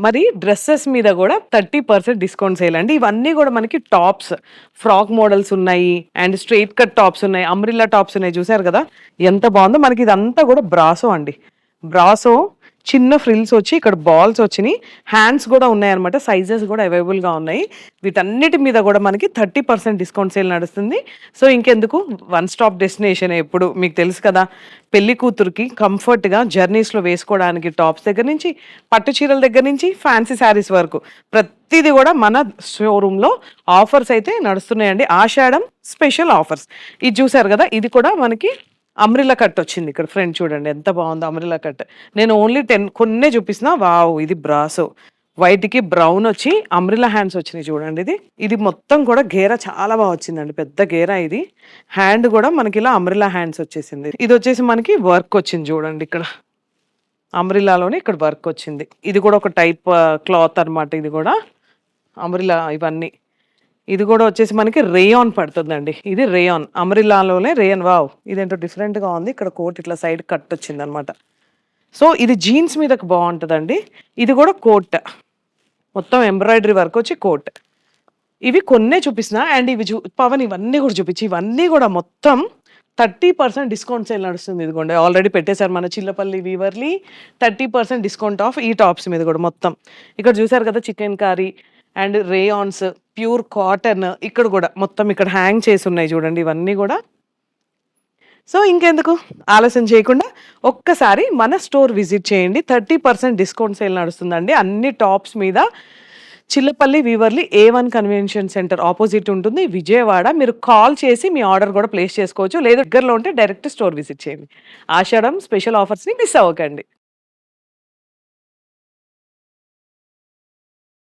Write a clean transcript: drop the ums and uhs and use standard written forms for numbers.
మరి డ్రెస్సెస్ మీద గూడా 30% డిస్కౌంట్ సేల్ అండి. ఇవన్నీ గూడా మనకి టాప్స్, ఫ్రాక్ మోడల్స్ ఉన్నాయి. అండ్ స్ట్రెయిట్ కట్ టాప్స్ ఉన్నాయి. అంబ్రెల్లా టాప్స్ ఉన్నాయి. చూసారు గదా! ఎంత బావుందో. మనకి ఇదంతా గూడా బ్రాసో అండి. బ్రాసో చిన్న ఫ్రిల్స్ వచ్చి ఇక్కడ బాల్స్ వచ్చినియి. హ్యాండ్స్ గూడా ఉన్నాయన్నమాట. సైజెస్ గూడా అవైలబుల్‌గా ఉన్నాయి. వీటన్నిటి మీద గూడా మనకి 30% డిస్కౌంట్ సేల్ నడుస్తుంది. సో, ఇంకెందుకు వన్ స్టాప్ డెస్టినేషనే ఎప్పుడు. మీకు తెలుసు కదా! పెళ్లి కూతురికి కంఫర్ట్‌గా జర్నీస్‌లో వేసుకోవడానికి టాప్స్ దగ్గర నుంచి, పట్టు చీరల దగ్గర నుంచి, ఫ్యాన్సీ శారీస్ వరకు ప్రతీది గూడా మన షోరూమ్‌లో ఆఫర్స్ అయితే నడుస్తున్నాయండి. ఆషాఢం స్పెషల్ ఆఫర్స్. ఇది చూసారు గదా! ఇది కూడా మనకి అంబ్రెల్లా కట్ వచ్చింది. ఇక్కడ ఫ్రంట్ చూడండి ఎంత బావుందో అంబ్రెల్లా కట్. నేను ఓన్లీ 10 కొన్నే చూపిస్తున్నా. వావ్! ఇది బ్రాసో. వైట్‌కి బ్రౌన్ వచ్చి అంబ్రెల్లా హ్యాండ్స్ వచ్చినాయి చూడండి ఇది. ఇది మొత్తం కూడా గేరా చాలా బా వచ్చిందండి. పెద్ద గేరా ఇది. హ్యాండ్ గూడా మనకిలా అంబ్రెల్లా హ్యాండ్స్ వచ్చేసింది. ఇదొచ్చేసి మనకి వర్క్ వచ్చింది చూడండి ఇక్కడ. అంబ్రెల్లాలోనే ఇక్కడ వర్క్ వచ్చింది. ఇది కూడా ఒక టైప్ క్లాత్ అన్నమాట ఇది గూడా. అంబ్రెల్లా ఇవన్నీ. ఇది గూడా వచ్చేసి మనకి రేయాన్ పడుతుందండి. ఇది రేయాన్. అంబ్రెల్లాలోనే రేయాన్. వావ్! ఇదేంటో డిఫరెంట్‌గా ఉంది. ఇక్కడ కోట్ ఇట్లా సైడ్ కట్ వచ్చిందనమాట. సో, ఇది జీన్స్ మీదకి బావుంటదండి. ఇది గూడా కోట్. మొత్తం ఎంబ్రాయిడరీ వర్క్ వచ్చి కోట్. ఇవి కొన్నే చూపిస్తున్నా. అండ్ ఇవి పవన్ ఇవన్నీ గూడా చూపించి ఇవన్నీ గూడా మొత్తం 30% డిస్కౌంట్ సేల్ నడుస్తుంది. ఇదిగోండి ఆల్రెడీ పెట్టేసారు మన చిల్లపల్లి వీవర్లీ 30% డిస్కౌంట్ ఆఫ్ ఈ టాప్స్ మీద గూడా మొత్తం. ఇక్కడ చూసారు కదా! Chikankari and rayons, pure cotton ఇక్కడ గూడా మొత్తం ఇక్కడ హ్యాంగ్ చేసి ఉన్నాయి చూడండి ఇవన్నీ గూడా. సో, ఇంకెందుకు ఆలస్యం చేయకుండా ఒక్కసారి మన స్టోర్ విజిట్ చేయండి. 30% డిస్కౌంట్ సేల్ నడుస్తుందండి. అన్ని టాప్స్ మీద Chillapalli Weaverly A1 convention centre opposite ఉంటుంది విజయవాడ. మీరు కాల్ చేసి మీ ఆర్డర్ గూడా ప్లేస్ చేసుకోవచ్చు. లేదా దగ్గరలో ఉంటే డైరెక్ట్ స్టోర్ విజిట్ చేయండి. ఆషాఢం స్పెషల్ ఆఫర్స్‌ని మిస్ అవ్వకండి.